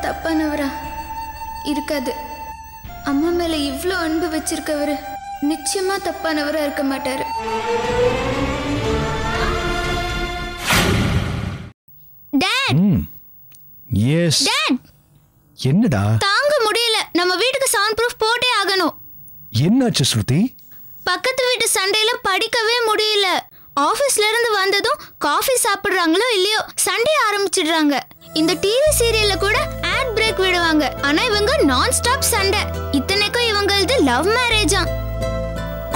தப்பானவரா இருக்காது. அம்மா மேல இவ்ளோ அன்பு வச்சிருக்கவரு நிச்சயமா தப்பானவரா இருக்க மாட்டாரு. டாட் எஸ் டாட் என்னடா தாங்க முடியல, நம்ம வீட்டுக்கு சவுண்ட் ப்ரூஃப் போட்டே ஆகணும். என்னாச்சு ஸ்ருதி? பக்கத்து வீட்டு சண்டையில படிக்கவே முடியல. ஆபீஸ்ல இருந்து வந்ததும் காஃபி சாப்பிடுறாங்களோ இல்லையோ சண்டை ஆரம்பிச்சிடுறாங்க. இந்த டிவி சீரியல்ல கூட ஆட் பிரேக் விடுவாங்க. ஆனா இவங்க நான் ஸ்டாப் சண்டை. இத்தனைக்கும் இவங்களது லவ் மேரேஜா.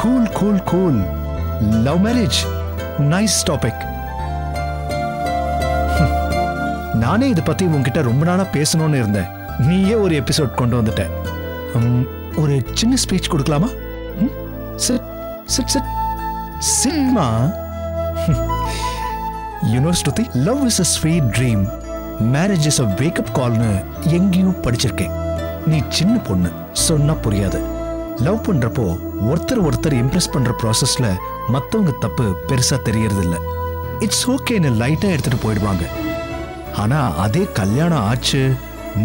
Cool cool cool. Love marriage nice topic. நானே இதை பத்தி உன்கிட்ட ரொம்ப நாளா பேசணும்னு இருந்தேன். நீயே ஒரு எபிசோட் கொண்டு வந்துட்ட. ஒரு சின்ன ஸ்பீச் கொடுக்கலாமா? சிட் சிட் சிட் சிட்மா. You know Shruti, love is a sweet dream, marriage is a wake up callனு எங்கேயும் படிச்சிருக்கேன். நீ சின்ன பொண்ணு, சொன்னா புரியாது. லவ் பண்றப்போ ஒருத்தர் இம்ப்ரெஸ் பண்ற ப்ராசஸ்ல மத்தவங்க தப்பு பெருசா தெரியறது இல்ல. இட்ஸ் ஓகேன்னு லைட்டா எடுத்துட்டு போயிடுவாங்க. ஆனா அதே கல்யாணம் ஆச்சு,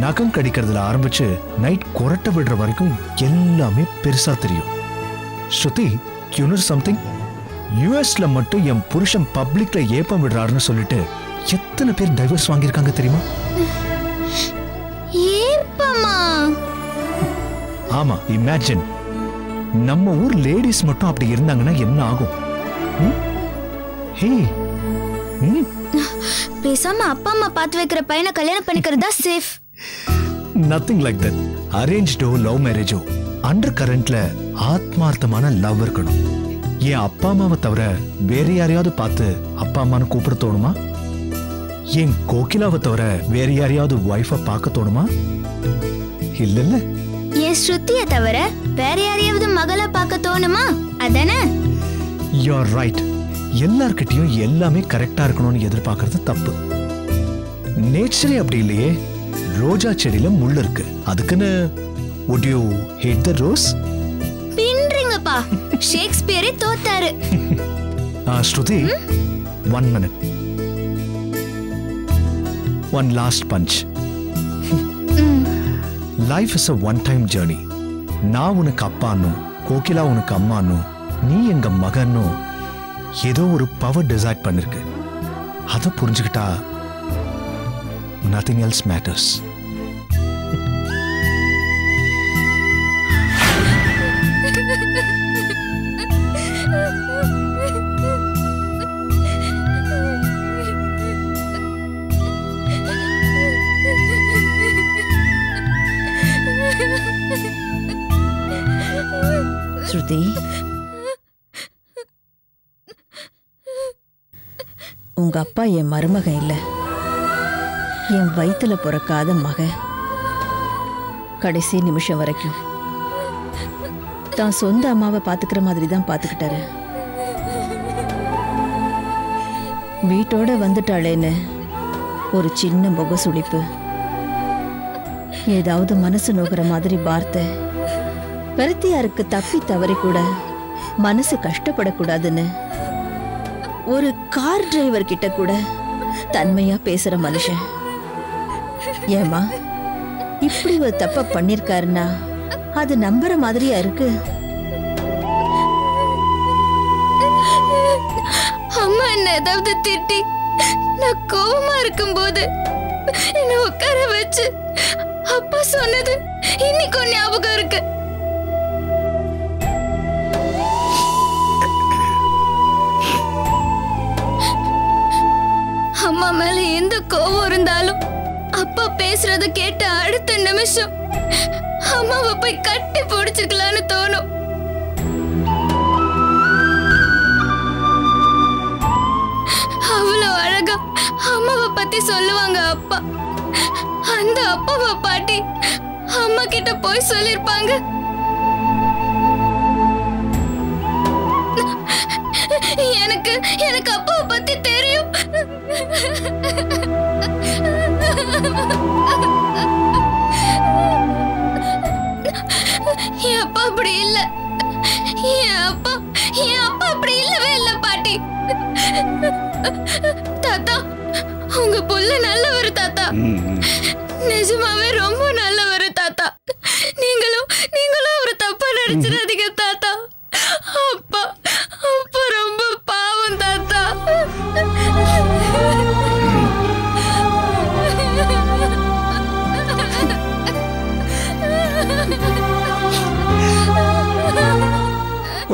நகம் கடிக்கிறதுல ஆரம்பிச்சு நைட் கொரட்டை விடுற வரைக்கும் எல்லாமே பெருசா தெரியும். ஸ்ருதி, you know something? யூஎஸ்ல மட்டும் என் புருஷன் பப்ளிக்ல ஏப்பம் விடுறாருன்னு சொல்லிட்டு எத்தனை பேர் டைவர்ஸ் வாங்கியிருக்காங்க தெரியுமா? ஏப்பமா? ஆமா, இமேஜின். நம்ம ஊர் லேடிஸ் மட்டும் அப்படி இருந்தாங்கன்னா என்ன ஆகும்? ஹே, பேசாம அப்பா அம்மா பார்த்து வைக்கிற பையனை கல்யாணம் பண்ணிக்கிறதா சேஃப். Nothing like that. அரேஞ்ச்டோ லவ் மேரேஜோ அண்டர் கரண்ட்ல ஆத்மார்த்தமான லவ் இருக்கணும். என் அப்பா அம்மாவை தவிர வேற யாரையாவது பார்த்து அப்பா அம்மான்னு கூப்பிட தோணுமா? என் கோகிலாவை தவிர வேற யாரையாவது வைஃபை பார்க்க தோணுமா? இல்ல. என் ஸ்ருதியை தவிர வேற யாரையாவது மகளா பார்க்க தோணுமா? அதானே? You are right. எல்லார்கிட்டயும் எல்லாமே கரெக்டா இருக்கணும்னு எதிர்பார்க்கறது தப்பு. நேச்சரே அப்படி இல்லையே. ரோஜா செடியில முள் இருக்கு, அதுக்குன்னு would you hate the rose? பின்றீங்கப்பா. ஷேக்ஸ்பியரே தோத்தாரு. Shruti, 1 minute. One last punch. Life is a one-time journey. நான் உனக்கு அப்பான்னு, கோகிலா உனக்கு அம்மான்னு, நீ எங்க மகன்னு ஏதோ ஒரு பவர் டிசைட் பண்ணிருக்கு. அதை புரிஞ்சுக்கிட்டா nothing else matters. ஸ்ருதி, உங்க அப்பா என் மருமகன் இல்ல, என் வயித்துல பிறக்காத மகன். கடைசி நிமிஷம் வரைக்கும் தான் சொந்த அம்மாவை பாத்துக்கிற மாதிரி தான் பாத்துக்கிட்டாரு. வீட்டோட வந்துட்டாளேன்னு ஒரு சின்ன முக சுளிப்பு, ஏதாவது மனசு நோகிற மாதிரி வார்த்தை, பெருத்தியாருக்கு தப்பி தவறி கூட மனசு கஷ்டப்படக்கூடாதுன்னு ஒரு கார் டிரைவர் கிட்ட கூட தன்மையா பேசுற மனுஷன். ஏமா இப்படி ஒரு தப்ப பண்ணிருக்காருன்னா அது நம்புற மாதிரியா இருக்கு? அம்மா என்ன ஏதாவது திட்டி நான் கோவமா இருக்கும்போது என்ன உட்கார வச்சு அப்பா சொன்னது இன்னைக்கு ஞாபகம் இருக்கு. அம்மா மேல எந்த கோவம் இருந்தாலும் அப்பா பேசுறத கேட்ட அடுத்த நிமிஷம் அம்மாவை போய் கட்டி பிடிச்சிக்கலான்னு தோணும். அவ்வளவு அழகா அம்மாவை பத்தி சொல்லுவாங்க அப்பா. அந்த அப்பாவை பாட்டி அம்மா கிட்ட போய் சொல்லிருப்பாங்க, எனக்கு எனக்கு அப்பாவை பத்தி தெரியும். என் அப்பா அப்படி இல்ல, என் அப்பா அப்படி இல்லவே இல்ல பாட்டி. தாத்தா, உங்க புள்ள நல்லவர் தாத்தா. நிஜமாவே ரொம்ப நல்லவர் தாத்தா. நீங்களும் அவரை தப்பா நினைச்சிடாதீங்க தாத்தா. அப்பா அப்பா ரொம்ப பாவம் தாத்தா.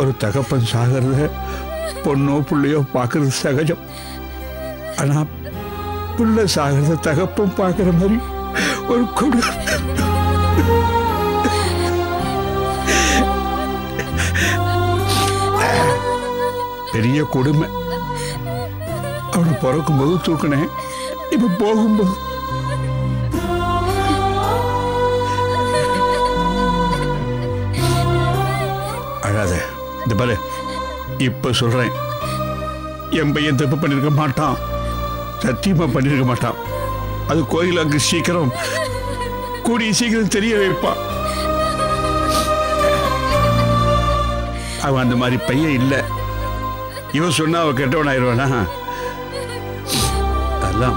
ஒரு தகப்பன் சாகிறத பொண்ணோ புள்ளையோ பார்க்கறது சகஜம். ஆனா புள்ள சாகிறத தகப்பன் பார்க்கிற மாதிரி ஒரு கொடு பெரிய கொடுமை. அவனை பிறக்கும் போது தூக்கினேன், இப்ப போகும்போது அழாத. இந்த பாரு, இப்ப சொல்றேன், என் பையன் தப்பு பண்ணிருக்க மாட்டான், சத்தியமா பண்ணிருக்க மாட்டான். அது கோயிலுக்கு சீக்கிரம் கூடிய சீக்கிரம் தெரிய வைப்பான். அவன் அந்த மாதிரி பையன் இல்லை. இவன் சொன்னா அவன் கெட்டவன் ஆயிடுவானா? அதெல்லாம்